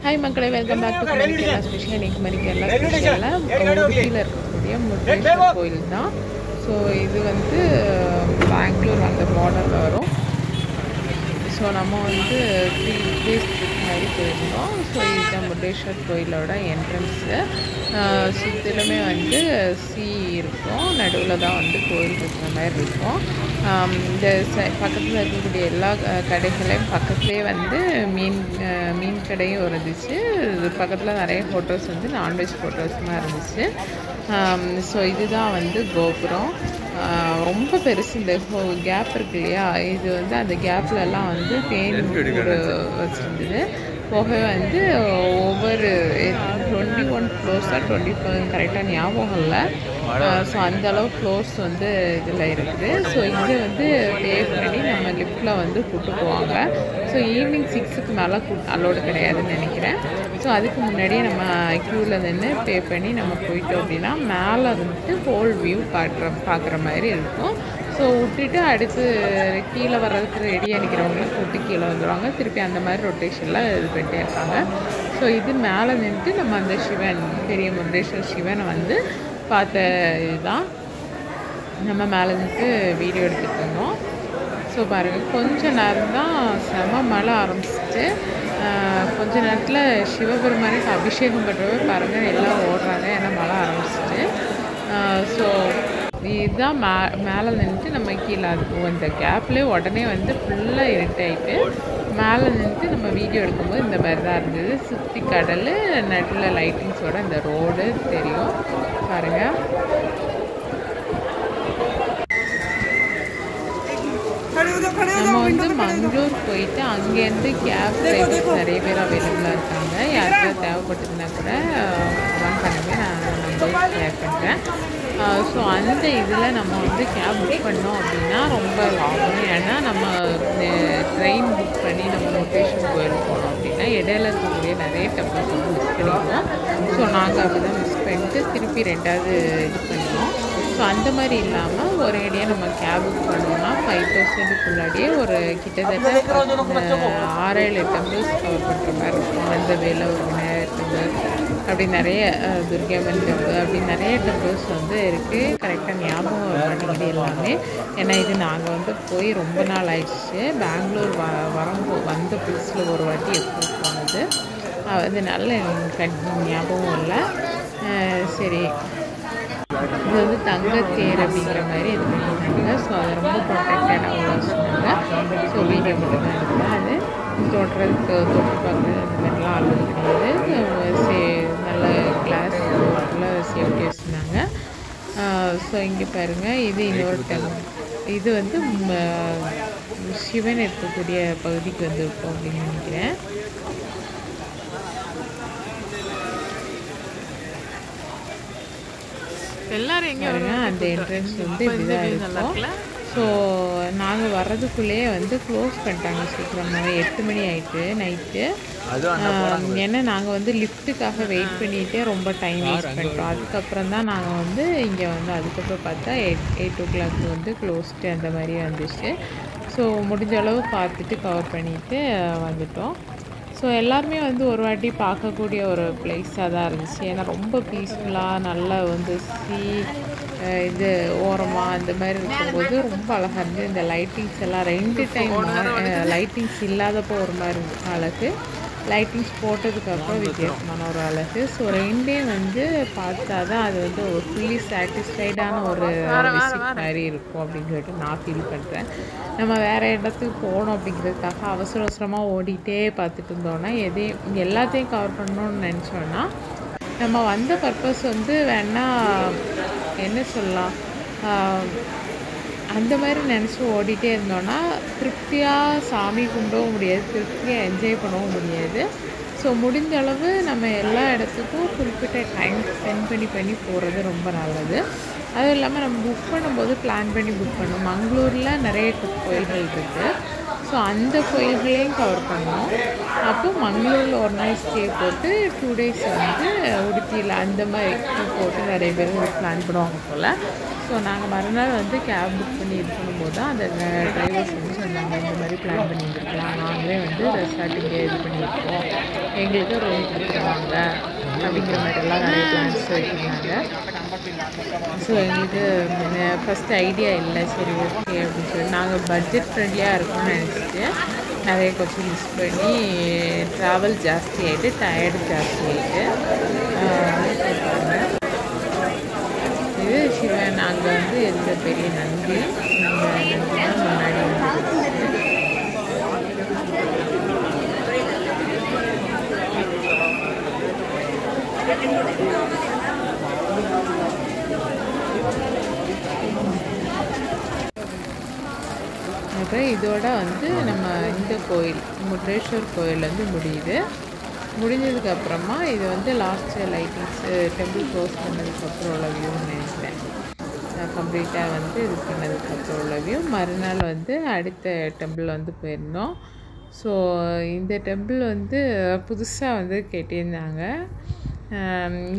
Hi மக்களே, welcome back to Kumari Kerala special. இன்னைக்கு குமரி கேரளா ஸ்பெஷலில் உடுப்பியில் இருக்கக்கூடிய முருடேஸ்வர் கோயில் தான். ஸோ இது வந்து பெங்களூர் அந்த பார்டரில் வரும். ஸோ நம்ம வந்து 3 days மாதிரி போயிருந்தோம். ஸோ இதுதான் முருடேஸ்வர் கோயிலோட என்ட்ரன்ஸு. சுற்றிலுமே வந்து சி இருக்கும், நடுவில் தான் வந்து கோயில் இருக்கிற மாதிரி இருக்கும். இந்த பக்கத்தில் இருக்கக்கூடிய எல்லா கடைகளையும் பக்கத்துலேயே வந்து மீன் கடையும் இருந்துச்சு. பக்கத்தில் நிறைய ஃபோட்டோஸ் வந்து நான்வெஜ் ஃபோட்டோஸ்லாம் இருந்துச்சு. ஸோ இதுதான் வந்து கோபுரம். ரொம்ப பெருசு. இந்த கேப் இருக்கு இல்லையா, இது வந்து அந்த கேப்லலாம் வந்து தேன் கூடு வச்சுருந்தது. போக வந்து ஒவ்வொரு 21 ஃப்ளோர்ஸாக 24 கரெக்டாக ஞாபகம் இல்லை. ஸோ அந்தளவு ஃப்ளோர்ஸ் வந்து இதில் இருக்குது. ஸோ இங்கே வந்து பே பண்ணி நம்ம லிஃப்ட்டில் வந்து கூப்பிட்டு போவாங்க. ஸோ ஈவினிங் 6க்கு மேலே அலோடு கிடையாதுன்னு நினைக்கிறேன். ஸோ அதுக்கு முன்னாடியே நம்ம க்யூவில் நின்று பே பண்ணி நம்ம போயிட்டோம் அப்படின்னா மேலே வந்துட்டு ஹோல் வியூ பார்க்குற மாதிரி இருக்கும். ஸோ விட்டுட்டு அடுத்து கீழே வர்றதுக்கு ரெடியாக நிற்கிறவங்களும் கூட்டு கீழே வந்துடுவாங்க. திருப்பி அந்த மாதிரி ரொட்டேஷனில் இது பண்ணிட்டே இருப்பாங்க. ஸோ இது மேலே நின்றுட்டு நம்ம அந்த சிவன், பெரிய முருடேஸ்வர் சிவனை வந்து பார்த்த இதுதான். நம்ம மேலே நின்று வீடியோ எடுத்துகிட்டு இருந்தோம். ஸோ பாருங்கள், கொஞ்ச நேரம் தான் செம மழை ஆரம்பிச்சிட்டு. கொஞ்ச நேரத்தில் சிவபெருமானுக்கு அபிஷேகம் பண்ணுறவே பாருங்கள் எல்லாம் ஓடுறாங்க, ஏன்னா மழை ஆரம்பிச்சிட்டு. ஸோ இதுதான் மேலே நின்றுட்டு நம்ம கீழே இருக்கும். அந்த கேப்லேயே உடனே வந்து ஃபுல்லாக இருட்டாயிட்டு மேலே நின்றுட்டு நம்ம வீடியோ எடுக்கும்போது இந்த மாதிரி தான் இருந்தது. சுற்றி கடல், நடுவில் லைட்டிங்ஸோட இந்த ரோடு தெரியும் பாருங்கள். நம்ம வந்து மங்களூர் போயிட்டு அங்கேருந்து கேப் டிரைவர்ஸ் நிறைய பேர் அவைலபிளாக இருக்காங்க. யாருக்காவது தேவைப்பட்டதுன்னா கூட ஃபோன் பண்ணுங்க, நான் நம்பர் ஷேர் பண்ணுறேன். ஸோ அந்த இதில் நம்ம வந்து கேப் புக் பண்ணோம் அப்படின்னா ரொம்ப லாபம். ஏன்னா நம்ம ட்ரெயின் புக் பண்ணி நம்ம லொக்கேஷன் கோயில் போனோம் அப்படின்னா இடையில இருக்கக்கூடிய நிறைய டெம்பிள்ஸ் வந்து மிஸ் பண்ணிடுவோம். ஸோ நாங்கள் அப்படி தான் மிஸ் பண்ணிட்டு திருப்பி ரெண்டாவது இது பண்ணோம். ஸோ அந்த மாதிரி இல்லாமல் ஒரேடியாக நம்ம கேப் புக் பண்ணோம்னா 5000க்குள்ளாடியே ஒரு கிட்டத்தட்ட 6-7 டெம்பிள்ஸ் கவர் பண்ணுற மாதிரி இருக்கும். அந்த வேலை ஒரு விநாயகர் டெம்பிள், அப்படி நிறைய துர்கையம்மன் டெம்பிள், அப்படி நிறைய டெம்பிள்ஸ் வந்து இருக்குது. கரெக்டாக ஞாபகம் வர மாட்டேங்குது எல்லாமே. ஏன்னா இது நாங்கள் வந்து போய் ரொம்ப நாள் ஆயிடுச்சு. பெங்களூர் வந்த புதுசில் ஒரு வாட்டி எப்போ போனது, அதனால எனக்கு ஞாபகம் இல்லை. சரி, இது வந்து தங்கத்தேர் அப்படிங்கிற மாதிரி இது பண்ணியிருந்தாங்க. ஸோ அதை ரொம்ப ப்ரொடெக்டடாக உள்ள சொன்னாங்க. ஸோ வீடியோ மட்டும் தான் எடுத்தேன். அது தொட்டு பார்க்குறது அந்த மாதிரிலாம் அலோடு கிடையாது. நல்ல கிளாஸ் சேஃப்டி வச்சுருந்தாங்க. ஸோ இங்கே பாருங்கள், இது இன்னொரு இது வந்து சிவன் இருக்கக்கூடிய பகுதிக்கு வந்துருக்கோம் அப்படின்னு நினைக்கிறேன். எல்லாரும் எங்கே வருங்க, அந்த என்ட்ரன்ஸ் வந்து இப்படிதான் இருக்கும். ஸோ நாங்கள் வர்றதுக்குள்ளேயே வந்து க்ளோஸ் பண்ணிட்டாங்க சீக்கிரமாக. 8 மணி ஆகிட்டு நைட்டு. ஏன்னா நாங்கள் வந்து லிஃப்ட்டுக்காக வெயிட் பண்ணிகிட்டே ரொம்ப டைம் வேஸ்ட் பண்ணிட்டோம். அதுக்கப்புறம் தான் நாங்கள் வந்து இங்கே வந்து அதுக்கப்புறம் பார்த்தா 8 o'clock வந்து க்ளோஸ்ட்டு அந்த மாதிரி வந்துச்சு. ஸோ முடிஞ்ச அளவு பார்த்துட்டு கவர் பண்ணிவிட்டு வந்துட்டோம். ஸோ எல்லாருமே வந்து ஒரு வாட்டி பார்க்கக்கூடிய ஒரு பிளேஸாக தான் இருந்துச்சு. ஏன்னா ரொம்ப பீஸ்ஃபுல்லாக நல்லா வந்து இது ஓரமாக அந்த மாதிரி இருக்கும்போது ரொம்ப அழகாக இருந்தது. இந்த லைட்டிங்ஸ் எல்லாம் 2 டைம் லைட்டிங்ஸ் இல்லாதப்போ ஒரு மாதிரி அழகு, லைட்டிங்ஸ் போட்டதுக்கப்புறம் வித்தியாசமான ஒரு அழகு. ஸோ 2 வந்து பார்த்தா தான் அது வந்து ஒரு ஃபுல்லி சாட்டிஸ்ஃபைடான ஒரு விசிட் மாதிரி இருக்கும் அப்படின்னு சொல்லிட்டு நான் ஃபீல் பண்ணுறேன். நம்ம வேறு இடத்துக்கு போகணும் அப்படிங்கிறதுக்காக அவசரமாக ஓடிட்டே பார்த்துட்டு இருந்தோன்னா எல்லாத்தையும் கவர் பண்ணணும்னு நினச்சோன்னா நம்ம வந்த பர்பஸ் வந்து வேணால் என்ன சொல்லலாம், அந்த மாதிரி நினச்சி ஓடிட்டே இருந்தோன்னா திருப்தியாக சாமி கும்பிடவும் முடியாது, திருப்தியாக என்ஜாய் பண்ணவும் முடியாது. ஸோ முடிஞ்ச அளவு நம்ம எல்லா இடத்துக்கும் குறிப்பிட்ட டைம் ஸ்பெண்ட் பண்ணி போகிறது ரொம்ப நல்லது. அதுவும் இல்லாமல் நம்ம புக் பண்ணும்போது பிளான் பண்ணி புக் பண்ணணும். மங்களூரில் நிறைய கோயில்கள் இருக்குது. ஸோ அந்த கோயில்களையும் கவர் பண்ணோம். அப்போ மங்களூரில் ஒரு நாள் ஸ்டே போட்டு 2 days வந்து உடுப்பியில் அந்த மாதிரி போட்டு நிறைய பேர் பிளான் பண்ணுவாங்க போல். ஸோ நாங்கள் மறுநாள் வந்து கேப் புக் பண்ணி இது பண்ணும்போது தான் அந்த டிரைவர்ஸ் வந்து சொன்னாங்க, இந்த மாதிரி பிளான் பண்ணியிருந்துருக்கலாம், நாங்களே வந்து ரெசார்ட் இங்கே இது பண்ணியிருக்கோம், எங்களுக்கு ரூம் கொடுத்துருவாங்க அப்படிங்கிற மாதிரிலாம் நிறைய பிளான்ஸ் வச்சுருந்தாங்க. ஸோ எங்களுக்கு ஃபஸ்ட்டு ஐடியா இல்லை, சரி ஓகே அப்படின்னு சொல்லி நாங்கள் பட்ஜெட் ஃப்ரெண்ட்லியாக இருக்கும்னு நினச்சிட்டு நிறைய கொஞ்சம் மிஸ் பண்ணி ட்ராவல் ஜாஸ்தி ஆகிட்டு டயர்டு ஜாஸ்தி ஆகிட்டு இது சிவன். நாங்கள் வந்து எந்த பெரிய நந்தி, இந்த நந்தி தான் முன்னாடி வந்து அப்புறம் இதோட வந்து நம்ம இந்த கோயில் முருடேஸ்வர் கோயில் வந்து முடியுது. முடிஞ்சதுக்கப்புறமா இது வந்து லாஸ்ட்டு லைட்டிங்ஸு டெம்பிள் க்ளோஸ் பண்ணதுக்கப்புறம் உள்ள வியூன்னு நினைக்கிறேன். கம்ப்ளீட்டாக வந்து இது பண்ணதுக்கப்புறம் உள்ள வியூ. மறுநாள் வந்து அடுத்த டெம்பிள் வந்து போயிருந்தோம். ஸோ இந்த டெம்பிள் வந்து புதுசாக வந்து கேட்டிருந்தாங்க.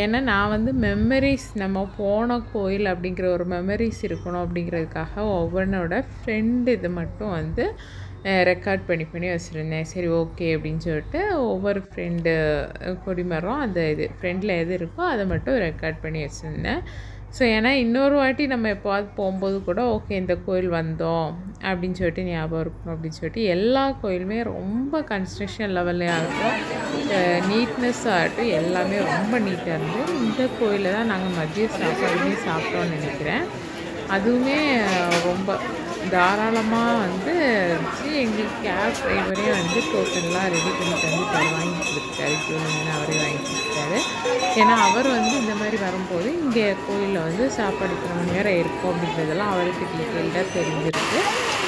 ஏன்னா நான் வந்து மெமரிஸ், நம்ம போன கோயில் அப்படிங்கிற ஒரு மெமரிஸ் இருக்கணும் அப்படிங்கிறதுக்காக ஒவ்வொன்றோட ஃப்ரெண்டு இது மட்டும் வந்து ரெக்கார்ட் பண்ணி வச்சுருந்தேன். சரி ஓகே அப்படின்னு சொல்லிட்டு ஒவ்வொரு ஃப்ரெண்டு கொடிமரம் அந்த இது ஃப்ரெண்டில் எது இருக்கோ அதை மட்டும் ரெக்கார்ட் பண்ணி வச்சுருந்தேன். ஸோ ஏன்னா இன்னொரு வாட்டி நம்ம எப்போது போகும்போது கூட ஓகே இந்த கோயில் வந்தோம் அப்படின்னு சொல்லிட்டு ஞாபகம் இருக்கணும் அப்படின்னு சொல்லிட்டு எல்லா கோயிலுமே ரொம்ப கன்ஸ்ட்ரக்ஷன் லெவல்லையும் ஆகட்டும், நீட்னஸ் ஆகட்டும், எல்லாமே ரொம்ப நீட்டாக இருந்து. இந்த கோயிலில் தான் நாங்கள் மதிய சாப்பாடுமே சாப்பிட்டோன்னு நினைக்கிறேன். அதுவுமே ரொம்ப தாராளமாக வந்து இருந்துச்சு. எங்களுக்கு கேப் டிரைவரே வந்து டோக்கன்லாம் ரெடி பண்ணி தந்து வாங்கி கொடுத்துட்டாரு, ஜூனியர்னு அவரே வாங்கி கொடுத்துட்டாரு. ஏன்னா அவர் வந்து இந்த மாதிரி வரும்போது இங்கே கோயிலில் வந்து சாப்பாடு இத்தனை மணி நேரம் இருக்கும் அப்படிங்கிறதெல்லாம் அவருக்கு டீட்டெயில்டாக தெரிஞ்சிருக்கு.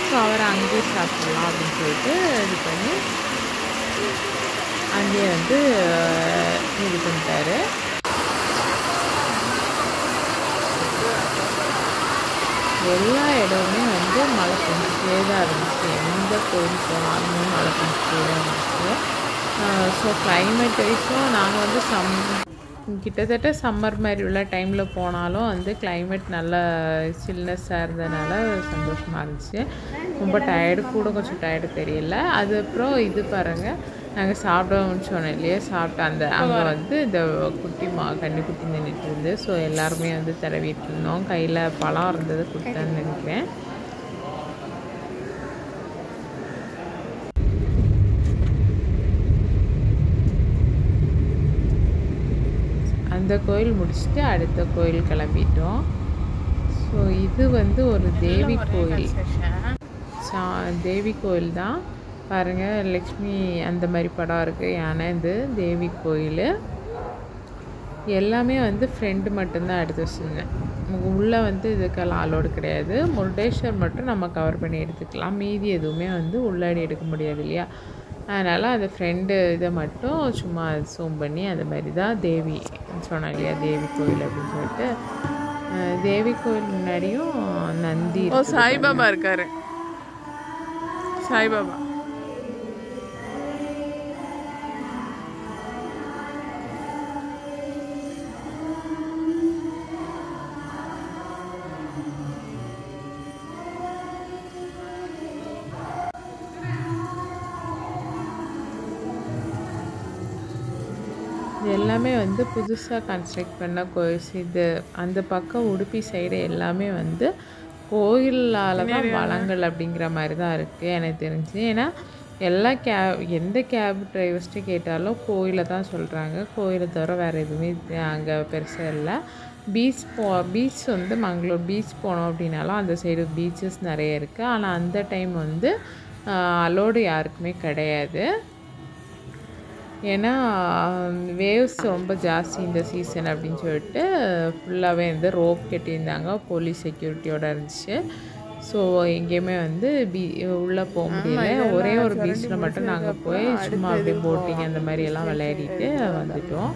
ஸோ அவர் அங்கேயே சாப்பிட்லாம் அப்படின்னு சொல்லிட்டு இது பண்ணி அங்கேயே வந்து இது பண்ணிட்டாரு. எல்லா இடமுமே வந்து மழை பெஞ்சிட்டே தான் இருந்துச்சு. எந்த கோயில் போனாலுமே மழை பெஞ்சிட்டே தான் இருந்துச்சு. ஸோ கிளைமேட் வைஸும் நாங்கள் வந்து கிட்டத்தட்ட சம்மர் மாதிரி உள்ள டைமில் போனாலும் வந்து கிளைமேட் நல்லா சில்னஸ்ஸாக இருந்ததுனால சந்தோஷமாக இருந்துச்சு. ரொம்ப டயர்டு கூட கொஞ்சம் டயர்டு தெரியல. அதுக்கப்புறம் இது பாருங்கள், நாங்கள் சாப்பிடணும்னு சொன்னோம் இல்லையா, சாப்பிட்ட அந்த அங்கே வந்து இந்த கன்னிக்குட்டி நின்றுட்டு இருந்து. ஸோ எல்லாருமே வந்து தடவிட்டு இருந்தோம். கையில் பழம் இருந்தது கொடுத்தான்னு நினைக்கிறேன். அந்த கோயில் முடிச்சுட்டு அடுத்த கோயில் கிளம்பிட்டோம். ஸோ இது வந்து ஒரு தேவி கோயில், தேவி கோயில் தான் பாருங்கள். லக்ஷ்மி அந்த மாதிரி படம் இருக்குது. யானை இது தேவி கோயில். எல்லாமே வந்து ஃப்ரெண்டு மட்டும்தான் எடுத்து வச்சுருந்தேன். உள்ளே வந்து இதுக்கெல்லாம் அலோடு கிடையாது. முருடேஸ்வர் மட்டும் நம்ம கவர் பண்ணி எடுத்துக்கலாம். மீதி எதுவுமே வந்து உள்ளாடி எடுக்க முடியாது இல்லையா, அதனால் அந்த ஃப்ரெண்டு இதை மட்டும் சும்மா ஜூம் பண்ணி அந்த மாதிரி தான் தேவி சொன்னேன் இல்லையா, தேவி கோயில் அப்படின்னு சொல்லிட்டு. தேவி கோயில் முன்னாடியும் நந்தி, சாய்பாபா இருக்காரு. சாய்பாபா இது எல்லாமே வந்து புதுசாக கன்ஸ்ட்ரக்ட் பண்ண கோயில்ஸ். இது அந்த பக்கம் உடுப்பி சைடு எல்லாமே வந்து கோயிலால் தான் வளங்கள் அப்படிங்கிற மாதிரி தான் இருக்குது எனக்கு தெரிஞ்சு. ஏன்னா எல்லா எந்த கேப் டிரைவர்ஸ்ட்டு கேட்டாலும் கோயிலை தான் சொல்கிறாங்க. கோயிலை தவிர வேறு எதுவுமே அங்கே பெருசாக இல்லை. பீச் வந்து மங்களூர் பீச் போனோம் அப்படின்னாலும் அந்த சைடு பீச்சஸ் நிறைய இருக்குது. ஆனால் அந்த டைம் வந்து அலோடு யாருக்குமே கிடையாது. ஏன்னா வேவ்ஸ் ரொம்ப ஜாஸ்தி இந்த சீசன் அப்படின்னு சொல்லிட்டு ஃபுல்லாகவே வந்து ரோப் கட்டியிருந்தாங்க, போலீஸ் செக்யூரிட்டியோடு இருந்துச்சு. ஸோ எங்கேயுமே வந்து உள்ளே போக முடியல. ஒரே ஒரு பீச்சில் மட்டும் நாங்கள் போய் சும்மா அப்படியே போட்டிங் அந்த மாதிரி எல்லாம் விளையாடிட்டு வந்துட்டோம்.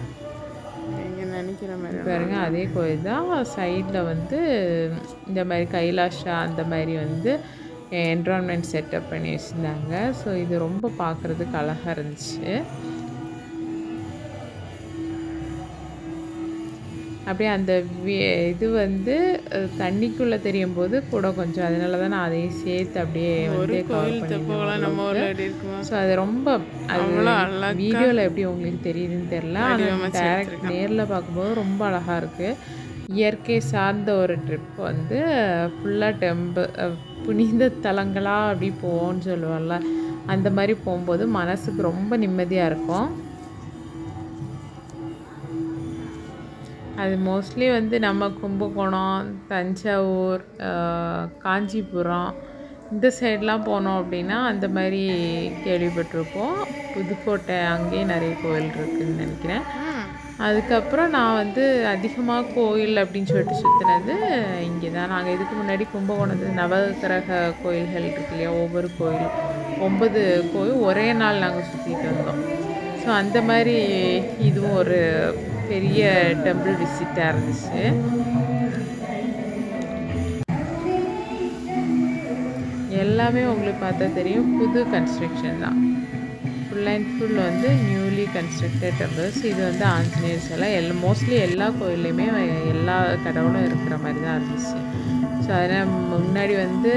பாருங்க அதே கோயில் தான். சைடில் வந்து இந்த மாதிரி கைலாஷா அந்த மாதிரி வந்து என்விரான்மெண்ட் செட்டப் பண்ணி வச்சுருந்தாங்க. ஸோ இது ரொம்ப பார்க்குறதுக்கு அழகாக இருந்துச்சு. அப்படியே அந்த இது வந்து தண்ணிக்குள்ளே தெரியும் போது கூட கொஞ்சம், அதனால தான் நான் அதையும் சேர்த்து அப்படியே வந்து கவர் பண்ணியிருந்தேன். ஸோ அது ரொம்ப அது வீடியோவில் எப்படி உங்களுக்கு தெரியுதுன்னு தெரில, ஆனால் டேரக்ட் நேரில் பார்க்கும்போது ரொம்ப அழகாக இருக்குது. இயற்கை சார்ந்த ஒரு ட்ரிப் வந்து ஃபுல்லாக புனித தலங்களாக அப்படி போவோம்னு சொல்லுவோம்ல, அந்த மாதிரி போகும்போது மனசுக்கு ரொம்ப நிம்மதியாக இருக்கும். அது மோஸ்ட்லி வந்து நம்ம கும்பகோணம், தஞ்சாவூர், காஞ்சிபுரம் இந்த சைட்லாம் போனோம் அப்படின்னா அந்த மாதிரி கேள்விப்பட்டிருப்போம். புதுக்கோட்டை அங்கேயே நிறைய கோயில் இருக்குதுன்னு நினைக்கிறேன். அதுக்கப்புறம் நான் வந்து அதிகமாக கோயில் அப்படின்னு சொல்லிட்டு சுற்றினது இங்கே தான். நாங்கள் இதுக்கு முன்னாடி கும்பகோணத்தில் நவகிரக கோயில்கள் இருக்கு இல்லையா, ஒவ்வொரு கோயில் 9 கோயில் ஒரே நாள் நாங்கள் சுற்றிட்டு வந்தோம். ஸோ அந்த மாதிரி இதுவும் ஒரு பெரிய டெம்பிள் விசிட்டாக இருந்துச்சு. எல்லாமே உங்களுக்கு பார்த்தா தெரியும் புது கன்ஸ்ட்ரக்ஷன் தான். ஃபுல் அண்ட் ஃபுல் வந்து நியூலி கன்ஸ்ட்ரக்டட் டெம்பிள்ஸ். இது வந்து ஆஞ்சநேயர் சிலை. மோஸ்ட்லி எல்லா கோயில்லையுமே எல்லா கடவுளும் இருக்கிற மாதிரி தான் இருந்துச்சு. ஸோ அதனால் முன்னாடி வந்து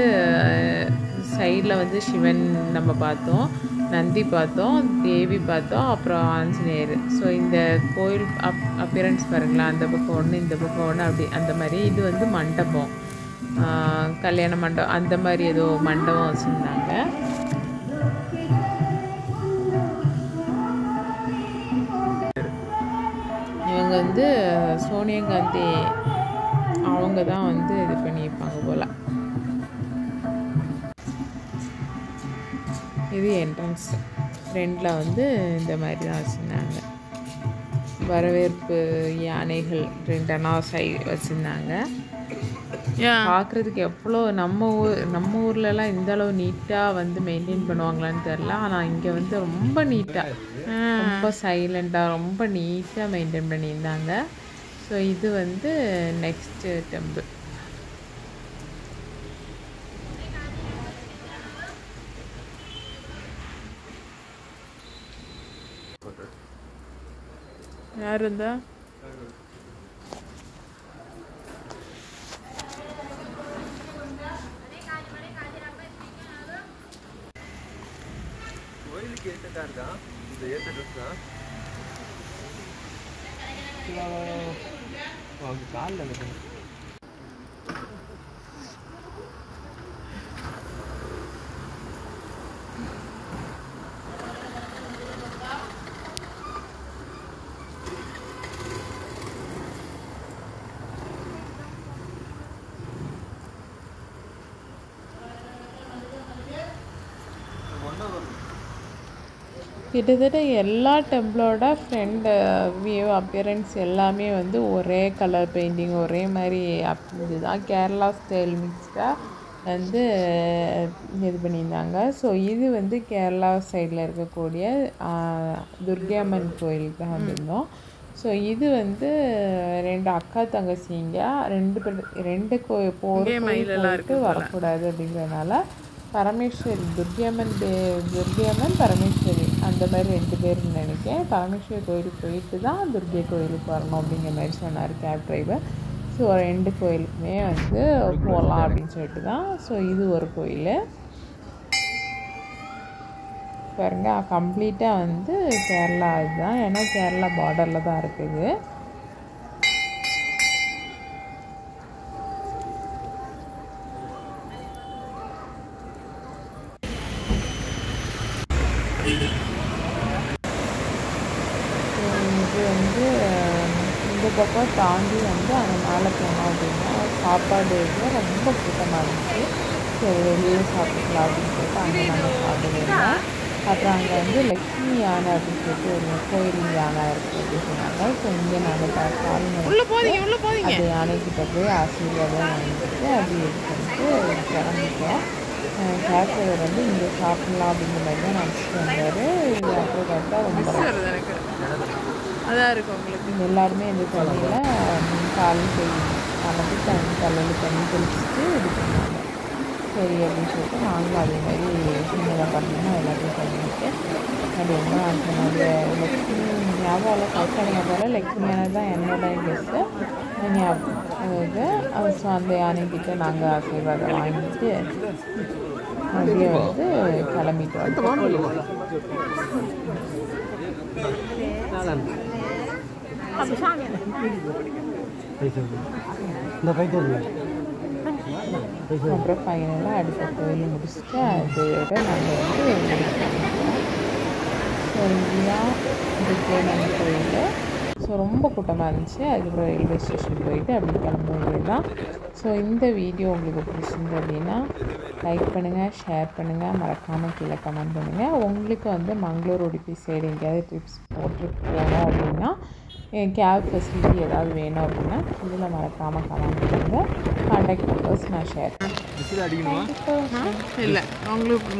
சைடில் வந்து சிவன் நம்ம பார்த்தோம், நந்தி பார்த்தோம், தேவி பார்த்தோம், அப்புறம் ஆஞ்சநேயர். ஸோ இந்த கோயில் அப்பியரன்ஸ் பாருங்களேன், அந்த பக்கம் ஒன்று இந்த பக்கம் ஒன்று அப்படி அந்த மாதிரி. இது வந்து மண்டபம், கல்யாண மண்டபம் அந்த மாதிரி ஏதோ மண்டபம் வச்சுருந்தாங்க. இவங்க வந்து சோனியா காந்தி அவங்க தான் வந்து இது பண்ணியிருப்பாங்க போல். இது என்ட்ரன்ஸ். ஃப்ரெண்டில் வந்து இந்த மாதிரி தான் வச்சுருந்தாங்க. வரவேற்பு யானைகள் 2 வச்சுருந்தாங்க. பார்க்குறதுக்கு எவ்வளோ நம்ம ஊர்லலாம் இந்த அளவு நீட்டாக வந்து மெயின்டைன் பண்ணுவாங்களான்னு தெரில. ஆனால் இங்கே வந்து ரொம்ப நீட்டாக, ரொம்ப சைலண்ட்டாக, ரொம்ப நீட்டாக மெயின்டைன் பண்ணியிருந்தாங்க. ஸோ இது வந்து நெக்ஸ்ட்டு டெம்பிள். யார் இருந்தா கிட்டத்தட்ட எல்லா டெம்பிளோட ஃப்ரெண்டு வியூ அப்பியரன்ஸ் எல்லாமே வந்து ஒரே கலர் பெயிண்டிங், ஒரே மாதிரி இதுதான் கேரளா ஸ்டைல் மிக்ஸ்டாக வந்து இது பண்ணியிருந்தாங்க. ஸோ இது வந்து கேரளா சைடில் இருக்கக்கூடிய துர்கியம்மன் கோயிலுக்கு தான் வந்திருந்தோம். ஸோ இது வந்து 2 அக்கா தங்கச்சிங்க 2 போயிட்டு வரக்கூடாது அப்படிங்கிறதுனால பரமேஸ்வரி துர்கியம்மன் பரமேஸ்வரி அந்த மாதிரி 2 பேர் நினைக்கிறேன். பரமேஸ்வரி கோயிலுக்கு போயிட்டு தான் துர்கை கோயிலுக்கு வரணும் அப்படிங்கிற மாதிரி சொன்னார் கேப் டிரைவர். ஸோ 2 கோயிலுக்குமே வந்து போகலாம் அப்படின்னு சொல்லிட்டு தான். ஸோ இது ஒரு கோயில் பாருங்க, கம்ப்ளீட்டாக வந்து கேரளா இதுதான். ஏன்னா கேரளா பார்டரில் தான் இருக்குது. இது வந்து இந்த பக்கம் தாண்டி வந்து அங்கே மேலே போனோம் அப்படின்னா சாப்பாடு ரொம்ப கூட்டமாக இருந்துச்சு. சரி வெளியே சாப்பிட்டுக்கலாம் அப்படின்னு சொல்லிட்டு அங்கே நாங்கள் சாப்பிடுவோம். அப்புறம் அங்கே வந்து லக்ஷ்மி யானை அப்படின்னு சொல்லிட்டு ஒரு கோயில் யானை இருக்குது அப்படின்னு சொன்னாங்க. ஸோ இங்கே நாங்கள் அந்த யானைக்கிட்ட போய் ஆசீர்வாதம் வாங்கிட்டு அப்படி இது பண்ணிட்டு கிளம்பிட்டோம். கேப் டிரைவர் வந்து இங்கே சாப்பிட்லாம் அப்படிங்கிற மாதிரி தான் நினச்சிட்டு வந்தார். இது அப்புறம் பார்த்தா ரொம்ப அதான் இருக்கும் உங்களுக்கு. எல்லாருமே இந்த தண்ணியில் காலும் செய்யணும், கலந்து தலையில் தண்ணி தெளிச்சுட்டு இது பண்ணுவாங்க. ஸோ சரி அப்படின்னு சொல்லிட்டு நாங்களும் அதே மாதிரி சின்னதாக பார்த்தீங்கன்னா எல்லாத்தையும் பண்ணிட்டு அது என்ன என்னுடைய லக்ஷ்மி ஞாபகம் இல்லை கரெக்டாக ஞாபகம் லக்ஷ்மியானது தான் என்னோட கெஸ்ட்டு இது ஸோ அந்த யானைக்கிட்ட நாங்கள் ஆசீர்வாதம் வாங்கிட்டு அப்படியே வந்து கிளம்பிட்டு வந்தோம். அப்புறம் ஃபைனலாக அடுத்த கோயில் முடிச்சுட்டு அதோட நாங்கள் வந்து ஸோ இதுதான் விஜயநகர் கோயில். ஸோ ரொம்ப கூட்டமாக இருந்துச்சு. அதுக்கப்புறம் ரயில்வே ஸ்டேஷன் போயிட்டு அப்படி கிளம்ப வேண்டியது தான். ஸோ இந்த வீடியோ உங்களுக்கு பிடிச்சிருந்து அப்படின்னா லைக் பண்ணுங்கள், ஷேர் பண்ணுங்கள், மறக்காமல் கீழே கமெண்ட் பண்ணுங்கள். உங்களுக்கு வந்து மங்களூர் உடுப்பி சைடு எங்கேயாவது ட்ரிப்ஸ் போகணும் அப்படின்னா கேப் ஃபெசிலிட்டி ஏதாவது வேணும் அப்படின்னா கீழே மறக்காமல் கமெண்ட் பண்ணுங்கள். கான்டாக்ட் நம்பர்ஸ் நான் ஷேர் பண்ணுறேன். இல்லை அவங்களுக்கு